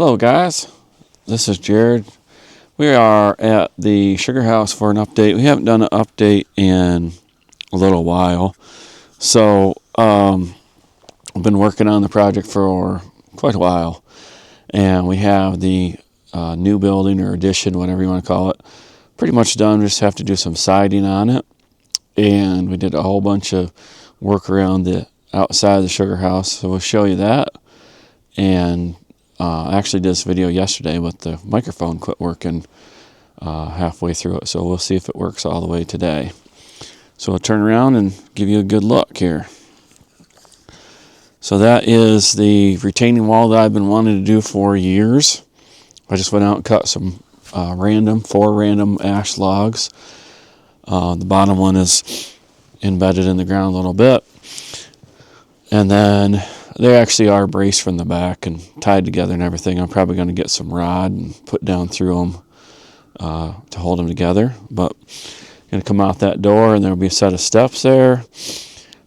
Hello guys, this is Jared. We are at the Sugarhouse for an update. We haven't done an update in a little while. So I've been working on the project for quite a while. And we have the new building or addition, whatever you want to call it, pretty much done. We just have to do some siding on it. And we did a whole bunch of work around the outside of the Sugarhouse. So we'll show you that. And I actually did this video yesterday, but the microphone quit working halfway through it. So we'll see if it works all the way today. So I'll turn around and give you a good look here. So that is the retaining wall that I've been wanting to do for years. I just went out and cut some four random ash logs. The bottom one is embedded in the ground a little bit. And then they actually are braced from the back and tied together and everything. I'm probably going to get some rod and put down through them to hold them together. But I'm going to come out that door and there'll be a set of steps there,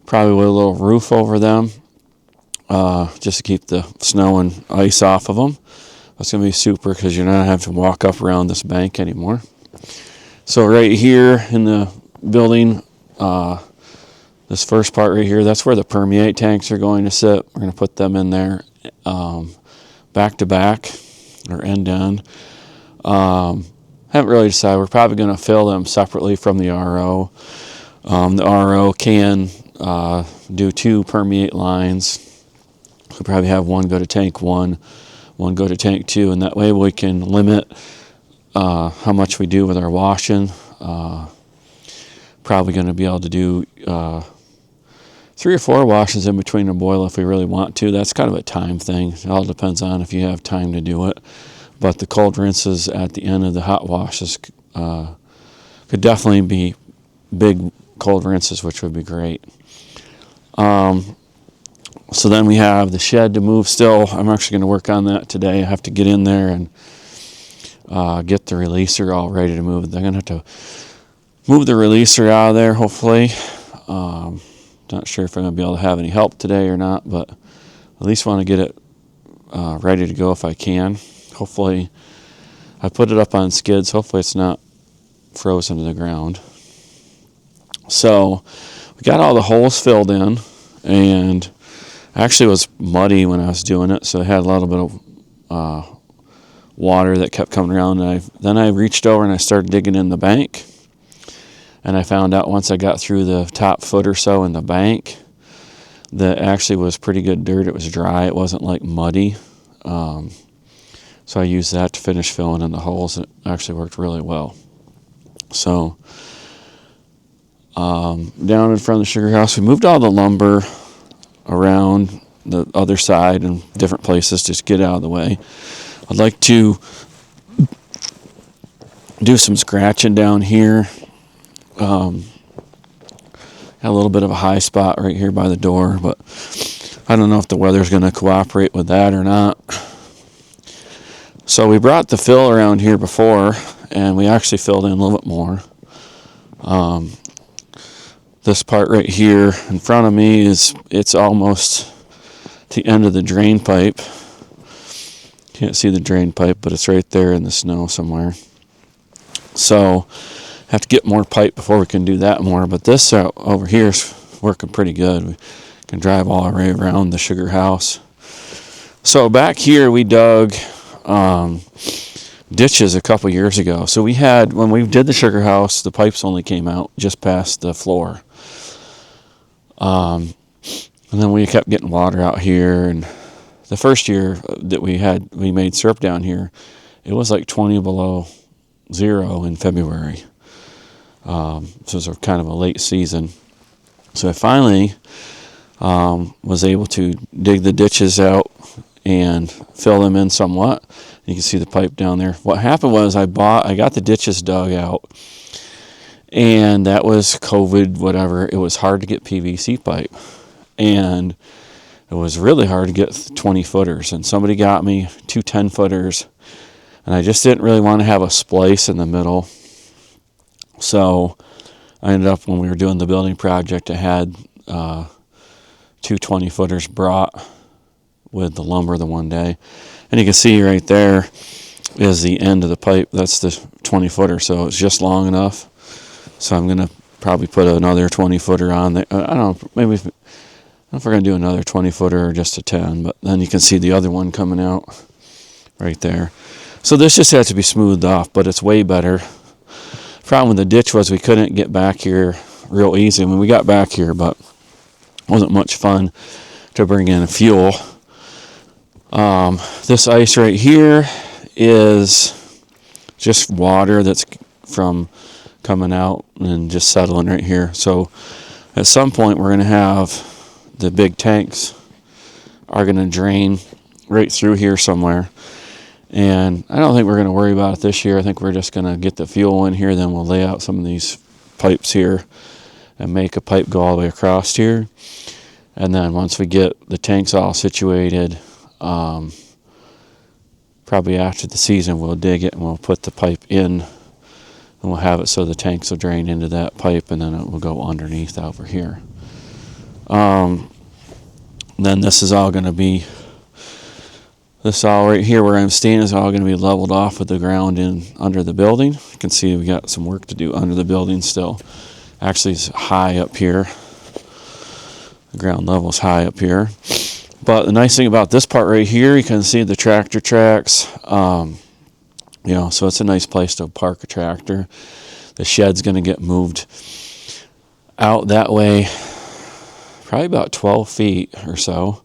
probably with a little roof over them, just to keep the snow and ice off of them. That's going to be super because you're not having to walk up around this bank anymore. So right here in the building, this first part right here, that's where the permeate tanks are going to sit. We're going to put them in there back to back or end to end. Haven't really decided. We're probably going to fill them separately from the RO. The RO can do two permeate lines. We'll probably have one go to tank 1, one go to tank 2, and that way we can limit how much we do with our washing. Probably going to be able to do 3 or 4 washes in between a boil if we really want to. That's kind of a time thing. It all depends on if you have time to do it. But the cold rinses at the end of the hot washes could definitely be big cold rinses, which would be great. So then we have the shed to move still. I'm actually going to work on that today. I have to get in there and get the releaser all ready to move. They're going to have to move the releaser out of there, hopefully. Not sure if I'm going to be able to have any help today or not, but at least want to get it ready to go if I can. Hopefully, I put it up on skids. Hopefully it's not frozen to the ground. So we got all the holes filled in, and actually it was muddy when I was doing it, so I had a little bit of water that kept coming around. And then I reached over and I started digging in the bank. And I found out once I got through the top foot or so in the bank that actually was pretty good dirt. It was dry. It wasn't like muddy. So I used that to finish filling in the holes. It actually worked really well. So down in front of the Sugarhouse, we moved all the lumber around the other side and different places just to get out of the way. I'd like to do some scratching down here. Got a little bit of a high spot right here by the door, but I don't know if the weather's going to cooperate with that or not. So we brought the fill around here before, and we actually filled in a little bit more. This part right here in front of me it's almost the end of the drain pipe. Can't see the drain pipe, but it's right there in the snow somewhere. So have to get more pipe before we can do that more, but this over here is working pretty good. We can drive all the way around the Sugarhouse. So back here we dug ditches a couple years ago. So we had, when we did the Sugarhouse, the pipes only came out just past the floor. And then we kept getting water out here, and the first year that we made syrup down here, it was like 20 below zero in February. So it was kind of a late season. So I finally was able to dig the ditches out and fill them in somewhat. You can see the pipe down there. What happened was I got the ditches dug out, and that was COVID, whatever. It was hard to get PVC pipe, and it was really hard to get 20-footers. And somebody got me 2 10-footers, and I just didn't really want to have a splice in the middle. So I ended up, when we were doing the building project, I had 2 20-footers brought with the lumber the one day. And you can see right there is the end of the pipe. That's the 20-footer, so it's just long enough. So I'm going to probably put another 20-footer on there. I don't know, maybe if we're going to do another 20-footer or just a 10, but then you can see the other one coming out right there. So this just has to be smoothed off, but it's way better. Problem with the ditch was we couldn't get back here real easy. I mean, we got back here, but it wasn't much fun to bring in fuel. This ice right here is just water that's from coming out and just settling right here. So at some point we're going to have the big tanks are going to drain right through here somewhere. And I don't think we're going to worry about it this year. I think we're just going to get the fuel in here, then we'll lay out some of these pipes here and make a pipe go all the way across here. And then once we get the tanks all situated, probably after the season, we'll dig it and we'll put the pipe in, and we'll have it so the tanks will drain into that pipe, and then it will go underneath over here. Then this is all going to be, this all right here where I'm standing is all going to be leveled off with the ground in under the building. You can see we got some work to do under the building still. Actually, it's high up here. The ground level is high up here. But the nice thing about this part right here, you can see the tractor tracks. So it's a nice place to park a tractor. The shed's going to get moved out that way, probably about 12 feet or so.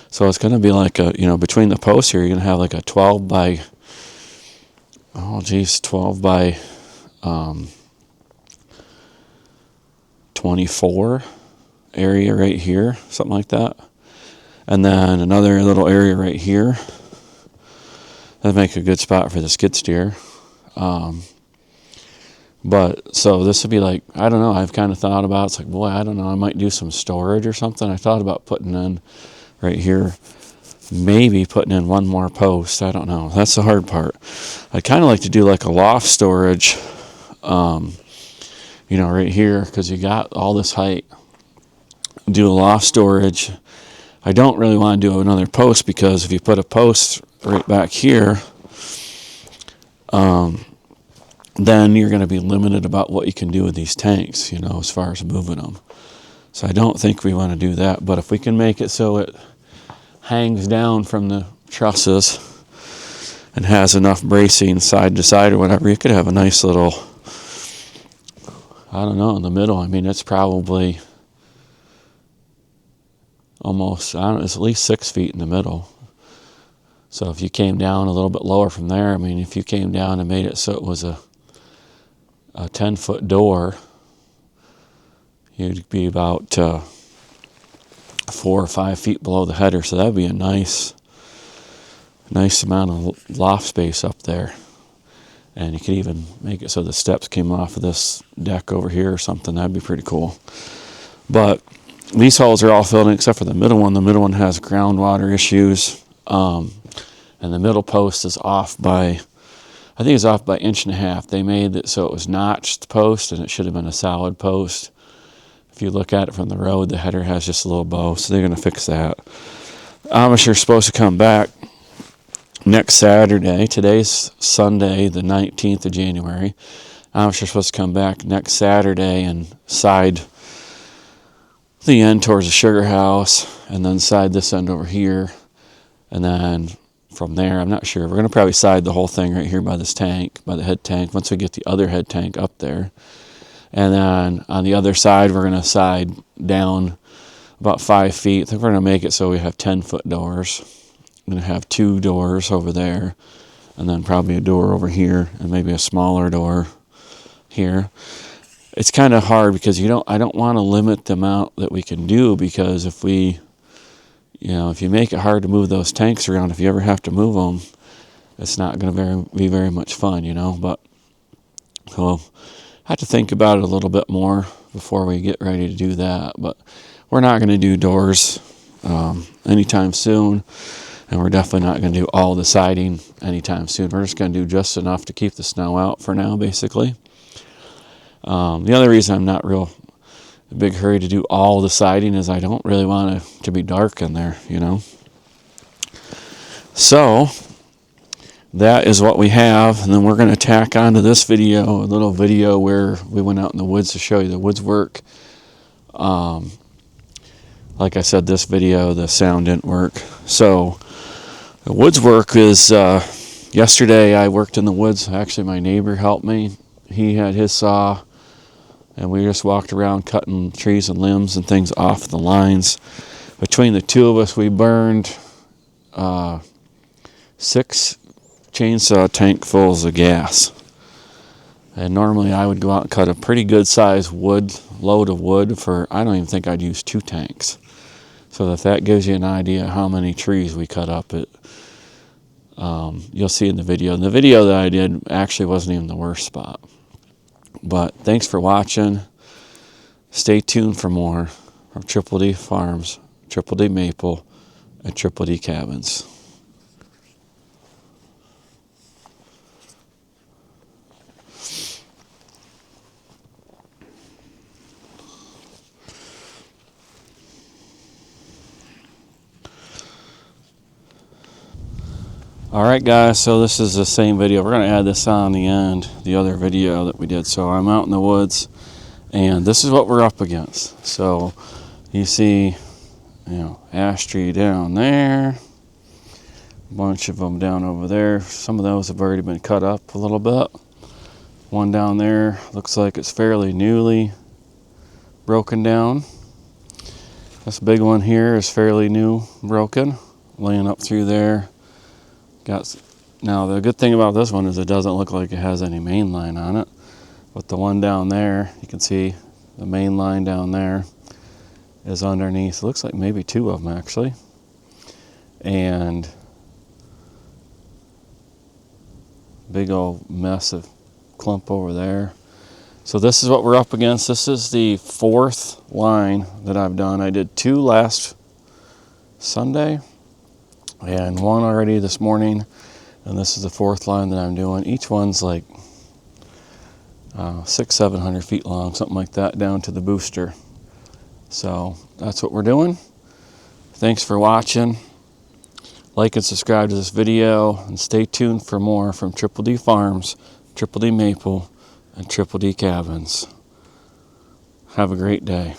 So it's going to be like between the posts here, you're going to have like a 12 by 24 area right here, something like that. And then another little area right here. That'd make a good spot for the skid steer. But so this would be like, I don't know, I've kind of thought about, it's like, boy, I don't know, I might do some storage or something. I thought about putting in right here, maybe putting in one more post. I don't know. That's the hard part. I'd kind of like to do like a loft storage, right here, because you got all this height. Do a loft storage. I don't really want to do another post, because if you put a post right back here, then you're going to be limited about what you can do with these tanks, as far as moving them. So I don't think we want to do that. But if we can make it so it hangs down from the trusses and has enough bracing side to side or whatever, you could have a nice little, I don't know, in the middle. I mean, it's probably almost, it's at least 6 feet in the middle. So if you came down a little bit lower from there, I mean, if you came down and made it so it was a 10-foot door, you'd be about 4 or 5 feet below the header. So that'd be a nice amount of loft space up there. And you could even make it so the steps came off of this deck over here or something. That'd be pretty cool. But these holes are all filled in except for the middle one. The middle one has groundwater issues. And the middle post is off by, I think it's off by 1.5 inches. They made it so it was notched post, and it should have been a solid post. If you look at it from the road, the header has just a little bow, so they're going to fix that. Amish are supposed to come back next Saturday. Today's Sunday, the 19th of January. Amish are supposed to come back next Saturday and side the end towards the Sugarhouse, and then side this end over here. And then from there, I'm not sure. We're going to probably side the whole thing right here by this tank, by the head tank, once we get the other head tank up there. And then on the other side, we're going to side down about 5 feet. I think we're going to make it so we have 10-foot doors. I'm going to have 2 doors over there, and then probably a door over here, and maybe a smaller door here. It's kind of hard because I don't want to limit the amount that we can do, because if we, if you make it hard to move those tanks around, if you ever have to move them, it's not going to be very much fun, But we'll have to think about it a little bit more before we get ready to do that. But we're not going to do doors anytime soon, and we're definitely not going to do all the siding anytime soon. We're just going to do just enough to keep the snow out for now, basically. The other reason I'm not real a big hurry to do all the siding is I don't really want it to be dark in there, So that is what we have. And then we're going to tack onto this video, a little video where we went out in the woods to show you the woods work. Like I said, this video, the sound didn't work. So the woods work is, yesterday I worked in the woods. Actually, my neighbor helped me. He had his saw, and we just walked around cutting trees and limbs and things off the lines. Between the two of us, we burned 6 chainsaw tankfuls of gas. And normally I would go out and cut a pretty good sized load of wood for, I don't even think I'd use 2 tanks. So if that gives you an idea how many trees we cut up, you'll see in the video. And the video that I did actually wasn't even the worst spot. But thanks for watching. Stay tuned for more from Triple D Farms, Triple D Maple, and Triple D Cabins. Alright guys, so this is the same video. We're going to add this on the end, the other video that we did. So I'm out in the woods, and this is what we're up against. So you see, ash tree down there, a bunch of them down over there. Some of those have already been cut up a little bit. One down there looks like it's fairly newly broken down. This big one here is fairly new broken, laying up through there. Now the good thing about this one is it doesn't look like it has any main line on it, but the one down there, you can see the main line down there is underneath. It looks like maybe 2 of them actually, and big old mess of clump over there. So this is what we're up against. This is the 4th line that I've done. I did 2 last Sunday and 1 already this morning, and this is the 4th line that I'm doing. Each one's like 600-700 feet long, something like that, down to the booster. So that's what we're doing. Thanks for watching. Like and subscribe to this video, and stay tuned for more from Triple D Farms, Triple D Maple, and Triple D Cabins. Have a great day.